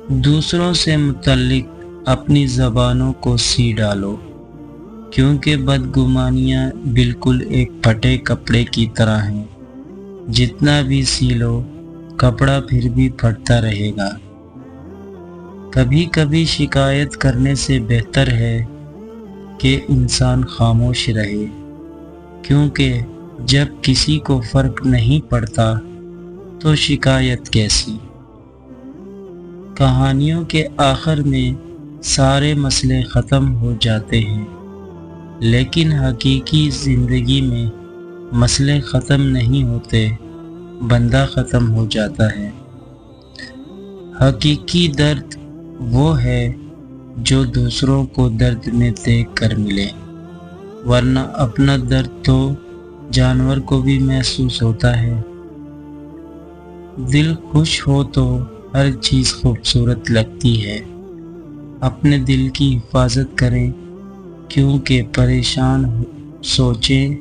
دوسروں سے متعلق اپنی زبانوں کو سی ڈالو، کیونکہ بدگمانیاں بالکل ایک پھٹے کپڑے کی طرح ہیں، جتنا بھی سی لو کپڑا پھر بھی پھٹتا رہے گا۔ کبھی کبھی شکایت کرنے سے بہتر ہے کہ انسان خاموش رہے، کیونکہ جب کسی کو فرق نہیں پڑتا تو شکایت کیسی؟ کہانیوں کے آخر میں سارے مسئلے ختم ہو جاتے ہیں، لیکن حقیقی زندگی میں مسئلے ختم نہیں ہوتے، بندہ ختم ہو جاتا ہے۔ حقیقی درد وہ ہے جو دوسروں کو درد میں دیکھ کر ملے، ورنہ اپنا درد تو جانور کو بھی محسوس ہوتا ہے۔ دل خوش ہو تو ہر چیز خوبصورت لگتی ہے۔ اپنے دل کی حفاظت کریں، کیونکہ پریشان سوچیں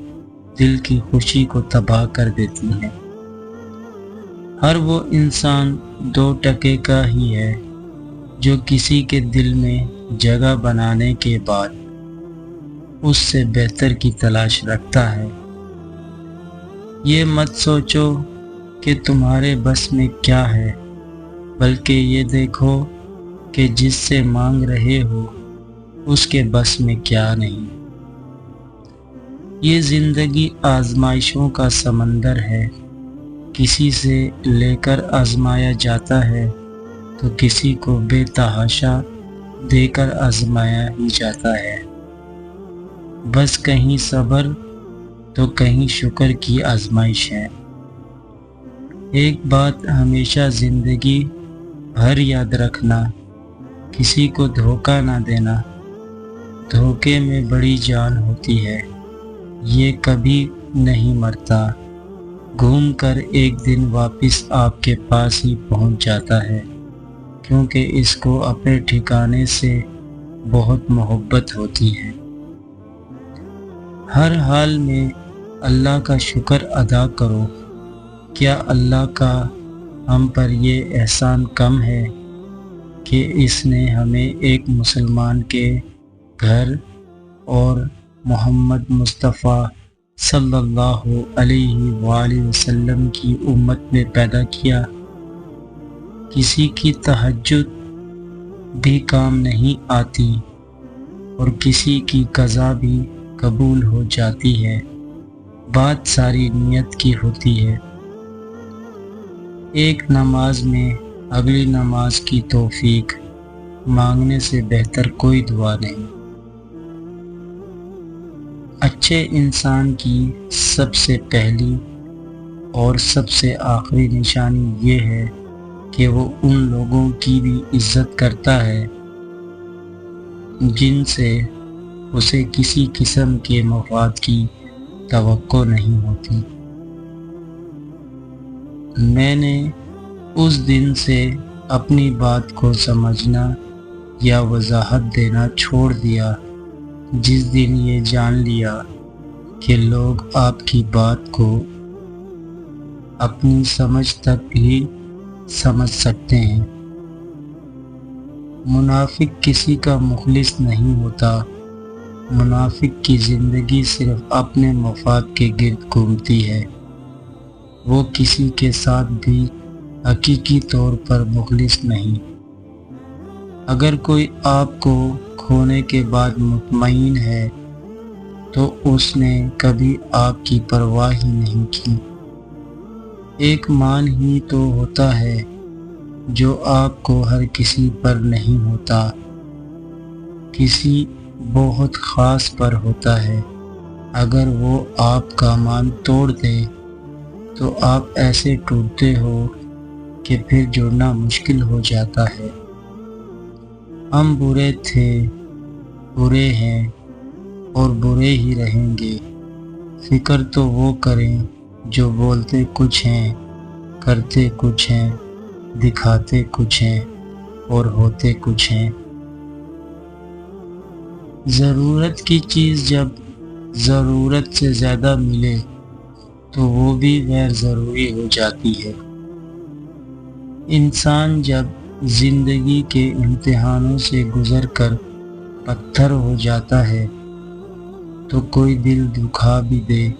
دل کی خوشی کو تباہ کر دیتی ہیں۔ ہر وہ انسان 2 کا ہی ہے جو کسی کے دل میں جگہ بنانے کے بعد اس سے بہتر کی تلاش رکھتا ہے۔ یہ مت سوچو کہ تمہارے بس میں کیا ہے، بلکہ یہ دیکھو کہ جس سے مانگ رہے ہو اس کے بس میں کیا نہیں۔ یہ زندگی آزمائشوں کا سمندر ہے، کسی سے لے کر آزمایا جاتا ہے تو کسی کو بے تحاشا دے کر آزمایا ہی جاتا ہے۔ بس کہیں صبر تو کہیں شکر کی آزمائش ہے۔ ایک بات ہمیشہ زندگی بھر یاد رکھنا، کسی کو دھوکہ نہ دینا۔ دھوکے میں بڑی جان ہوتی ہے، یہ کبھی نہیں مرتا، گھوم کر ایک دن واپس آپ کے پاس ہی پہنچ جاتا ہے، کیونکہ اس کو اپنے ٹھکانے سے بہت محبت ہوتی ہے۔ ہر حال میں اللہ کا شکر ادا کرو۔ کیا اللہ کا ہم پر یہ احسان کم ہے کہ اس نے ہمیں ایک مسلمان کے گھر اور محمد مصطفیٰ صلی اللہ علیہ وآلہ وسلم کی امت میں پیدا کیا؟ کسی کی تہجد بھی کام نہیں آتی اور کسی کی قضا بھی قبول ہو جاتی ہے، بات ساری نیت کی ہوتی ہے۔ ایک نماز میں اگلی نماز کی توفیق مانگنے سے بہتر کوئی دعا نہیں۔ اچھے انسان کی سب سے پہلی اور سب سے آخری نشانی یہ ہے کہ وہ ان لوگوں کی بھی عزت کرتا ہے جن سے اسے کسی قسم کے مفاد کی توقع نہیں ہوتی۔ میں نے اس دن سے اپنی بات کو سمجھنا یا وضاحت دینا چھوڑ دیا جس دن یہ جان لیا کہ لوگ آپ کی بات کو اپنی سمجھ تک ہی سمجھ سکتے ہیں۔ منافق کسی کا مخلص نہیں ہوتا، منافق کی زندگی صرف اپنے مفاد کے گرد گھومتی ہے، وہ کسی کے ساتھ بھی حقیقی طور پر مخلص نہیں۔ اگر کوئی آپ کو کھونے کے بعد مطمئن ہے تو اس نے کبھی آپ کی پرواہ ہی نہیں کی۔ ایک مان ہی تو ہوتا ہے جو آپ کو ہر کسی پر نہیں ہوتا، کسی بہت خاص پر ہوتا ہے۔ اگر وہ آپ کا مان توڑ دے تو آپ ایسے ٹوٹتے ہو کہ پھر جڑنا مشکل ہو جاتا ہے۔ ہم برے تھے، برے ہیں اور برے ہی رہیں گے۔ فکر تو وہ کریں جو بولتے کچھ ہیں، کرتے کچھ ہیں، دکھاتے کچھ ہیں اور ہوتے کچھ ہیں۔ ضرورت کی چیز جب ضرورت سے زیادہ ملے تو وہ بھی غیر ضروری ہو جاتی ہے۔ انسان جب زندگی کے امتحانوں سے گزر کر پتھر ہو جاتا ہے تو کوئی دل دکھا بھی دے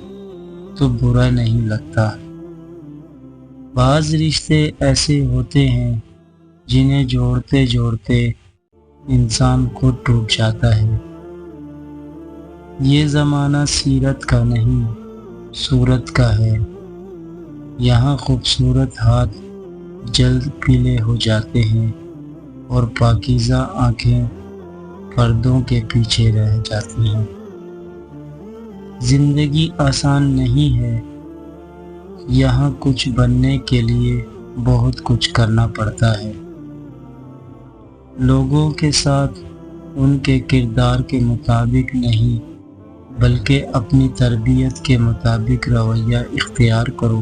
تو برا نہیں لگتا۔ بعض رشتے ایسے ہوتے ہیں جنہیں جوڑتے جوڑتے انسان خود ٹوٹ جاتا ہے۔ یہ زمانہ سیرت کا نہیں، صورت کا ہے۔ یہاں خوبصورت ہاتھ جلد پیلے ہو جاتے ہیں اور پاکیزہ آنکھیں پردوں کے پیچھے رہ جاتی ہیں۔ زندگی آسان نہیں ہے، یہاں کچھ بننے کے لیے بہت کچھ کرنا پڑتا ہے۔ لوگوں کے ساتھ ان کے کردار کے مطابق نہیں بلکہ اپنی تربیت کے مطابق رویہ اختیار کرو۔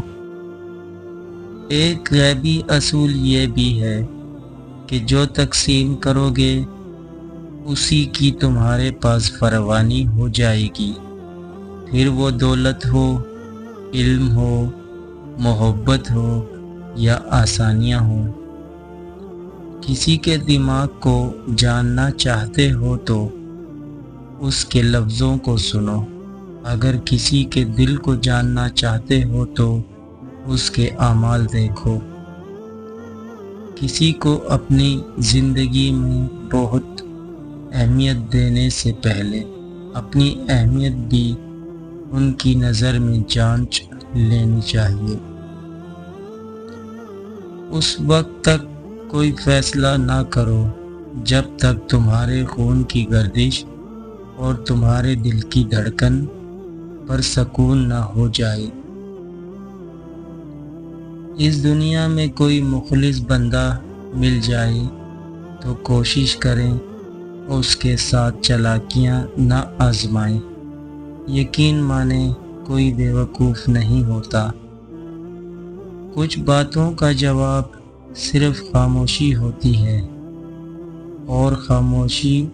ایک غیبی اصول یہ بھی ہے کہ جو تقسیم کرو گے اسی کی تمہارے پاس فراوانی ہو جائے گی، پھر وہ دولت ہو، علم ہو، محبت ہو یا آسانیاں ہوں۔ کسی کے دماغ کو جاننا چاہتے ہو تو اس کے لفظوں کو سنو، اگر کسی کے دل کو جاننا چاہتے ہو تو اس کے اعمال دیکھو۔ کسی کو اپنی زندگی میں بہت اہمیت دینے سے پہلے اپنی اہمیت بھی ان کی نظر میں جانچ لینی چاہیے۔ اس وقت تک کوئی فیصلہ نہ کرو جب تک تمہارے خون کی گردش اور تمہارے دل کی دھڑکن پر سکون نہ ہو جائے۔ اس دنیا میں کوئی مخلص بندہ مل جائے تو کوشش کریں اس کے ساتھ چالاکیاں نہ آزمائیں۔ یقین مانیں کوئی بیوقوف نہیں ہوتا۔ کچھ باتوں کا جواب صرف خاموشی ہوتی ہے، اور خاموشی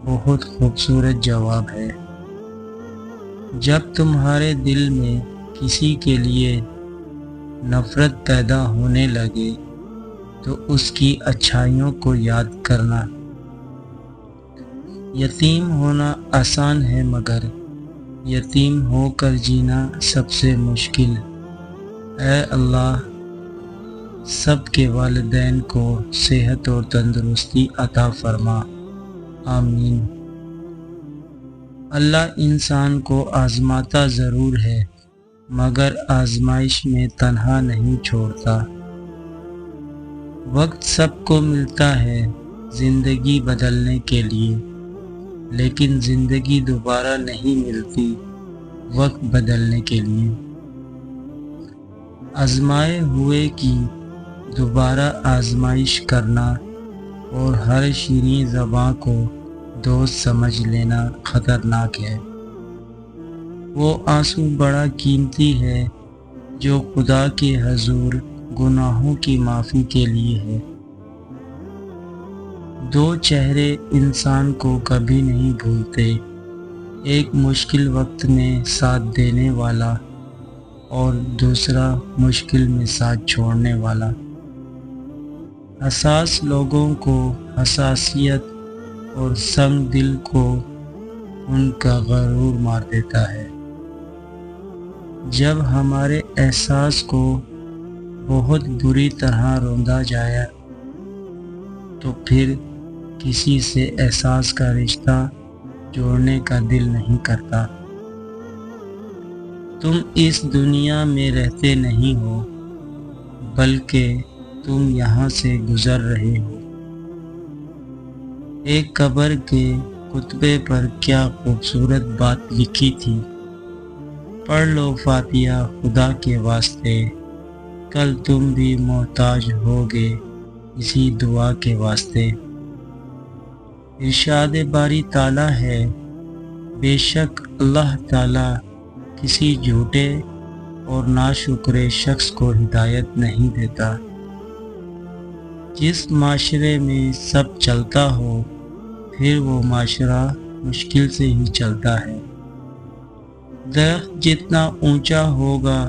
بہت خوبصورت جواب ہے۔ جب تمہارے دل میں کسی کے لیے نفرت پیدا ہونے لگے تو اس کی اچھائیوں کو یاد کرنا۔ یتیم ہونا آسان ہے مگر یتیم ہو کر جینا سب سے مشکل۔ اے اللہ سب کے والدین کو صحت اور تندرستی عطا فرما، آمین۔ اللہ انسان کو آزماتا ضرور ہے مگر آزمائش میں تنہا نہیں چھوڑتا۔ وقت سب کو ملتا ہے زندگی بدلنے کے لیے، لیکن زندگی دوبارہ نہیں ملتی وقت بدلنے کے لیے۔ آزمائے ہوئے کی دوبارہ آزمائش کرنا اور ہر شیریں زباں کو دوست سمجھ لینا خطرناک ہے۔ وہ آنسو بڑا قیمتی ہے جو خدا کے حضور گناہوں کی معافی کے لیے ہے۔ دو چہرے انسان کو کبھی نہیں بھولتے، ایک مشکل وقت میں ساتھ دینے والا اور دوسرا مشکل میں ساتھ چھوڑنے والا۔ حساس لوگوں کو حساسیت اور سنگ دل کو ان کا غرور مار دیتا ہے۔ جب ہمارے احساس کو بہت بری طرح روندا جائے تو پھر کسی سے احساس کا رشتہ جوڑنے کا دل نہیں کرتا۔ تم اس دنیا میں رہتے نہیں ہو بلکہ تم یہاں سے گزر رہے ہو۔ ایک قبر کے خطبے پر کیا خوبصورت بات لکھی تھی، پڑھ لو فاتحہ خدا کے واسطے، کل تم بھی محتاج ہوگے اسی دعا کے واسطے۔ ارشاد باری تعالیٰ ہے، بے شک اللہ تعالیٰ کسی جھوٹے اور ناشکرے شخص کو ہدایت نہیں دیتا۔ جس معاشرے میں سب چلتا ہو پھر وہ معاشرہ مشکل سے ہی چلتا ہے۔ درخت جتنا اونچا ہوگا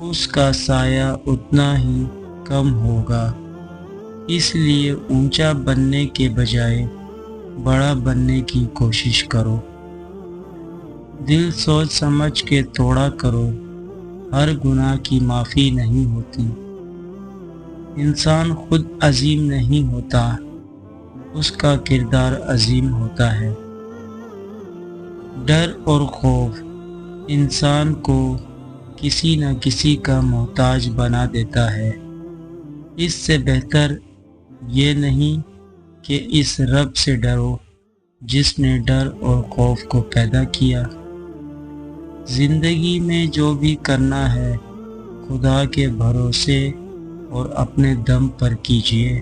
اس کا سایہ اتنا ہی کم ہوگا، اس لیے اونچا بننے کے بجائے بڑا بننے کی کوشش کرو۔ دل سوچ سمجھ کے توڑا کرو، ہر گناہ کی معافی نہیں ہوتی۔ انسان خود عظیم نہیں ہوتا، اس کا کردار عظیم ہوتا ہے۔ ڈر اور خوف انسان کو کسی نہ کسی کا محتاج بنا دیتا ہے۔ اس سے بہتر یہ نہیں کہ اس رب سے ڈرو جس نے ڈر اور خوف کو پیدا کیا۔ زندگی میں جو بھی کرنا ہے خدا کے بھروسے اور اپنے دم پر کیجیے،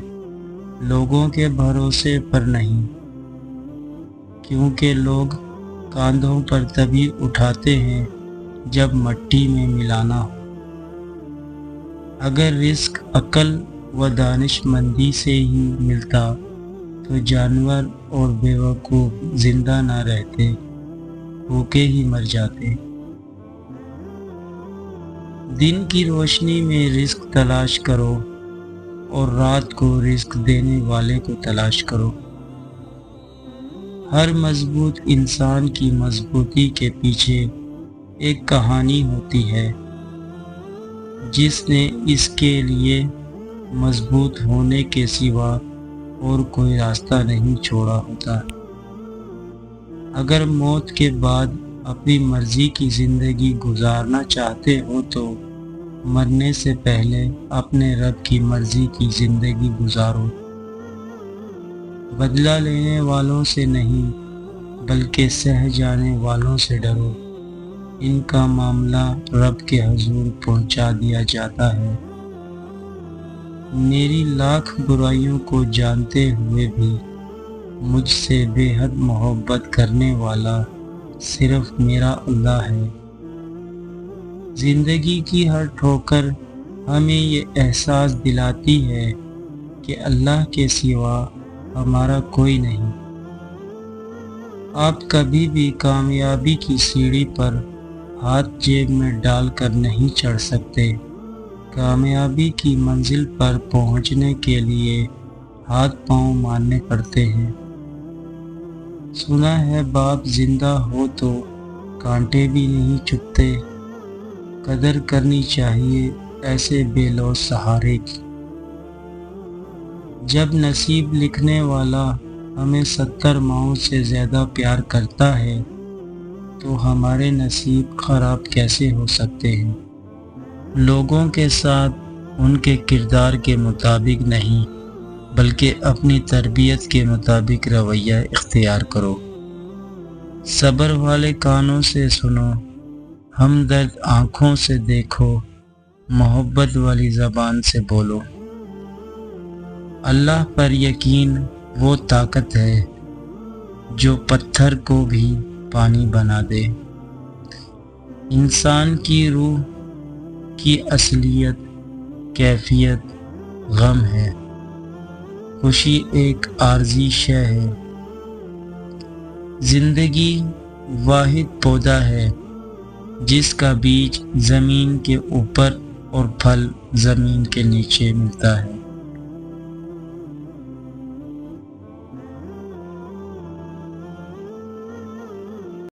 لوگوں کے بھروسے پر نہیں، کیونکہ لوگ کاندھوں پر تبھی اٹھاتے ہیں جب مٹی میں ملانا ہو۔ اگر رزق عقل و دانش مندی سے ہی ملتا تو جانور اور بیوقوف زندہ نہ رہتے، بھوکے ہی مر جاتے۔ دن کی روشنی میں رزق تلاش کرو اور رات کو رزق دینے والے کو تلاش کرو۔ ہر مضبوط انسان کی مضبوطی کے پیچھے ایک کہانی ہوتی ہے، جس نے اس کے لیے مضبوط ہونے کے سوا اور کوئی راستہ نہیں چھوڑا ہوتا۔ اگر موت کے بعد اپنی مرضی کی زندگی گزارنا چاہتے ہو تو مرنے سے پہلے اپنے رب کی مرضی کی زندگی گزارو۔ بدلہ لینے والوں سے نہیں بلکہ سہ جانے والوں سے ڈرو، ان کا معاملہ رب کے حضور پہنچا دیا جاتا ہے۔ میری لاکھ برائیوں کو جانتے ہوئے بھی مجھ سے بے حد محبت کرنے والا صرف میرا اللہ ہے۔ زندگی کی ہر ٹھوکر ہمیں یہ احساس دلاتی ہے کہ اللہ کے سوا ہمارا کوئی نہیں۔ آپ کبھی بھی کامیابی کی سیڑھی پر ہاتھ جیب میں ڈال کر نہیں چڑھ سکتے۔ کامیابی کی منزل پر پہنچنے کے لیے ہاتھ پاؤں مارنے پڑتے ہیں۔ سنا ہے باپ زندہ ہو تو کانٹے بھی نہیں چبھتے، قدر کرنی چاہیے ایسے بے لوث سہارے کی۔ جب نصیب لکھنے والا ہمیں 70 ماؤں سے زیادہ پیار کرتا ہے تو ہمارے نصیب خراب کیسے ہو سکتے ہیں؟ لوگوں کے ساتھ ان کے کردار کے مطابق نہیں بلکہ اپنی تربیت کے مطابق رویہ اختیار کرو۔ صبر والے کانوں سے سنو، ہمدرد آنکھوں سے دیکھو، محبت والی زبان سے بولو۔ اللہ پر یقین وہ طاقت ہے جو پتھر کو بھی پانی بنا دے۔ انسان کی روح کی اصلیت کیفیت غم ہے، خوشی ایک عارضی شے ہے۔ زندگی واحد پودا ہے جس کا بیج زمین کے اوپر اور پھل زمین کے نیچے ملتا ہے۔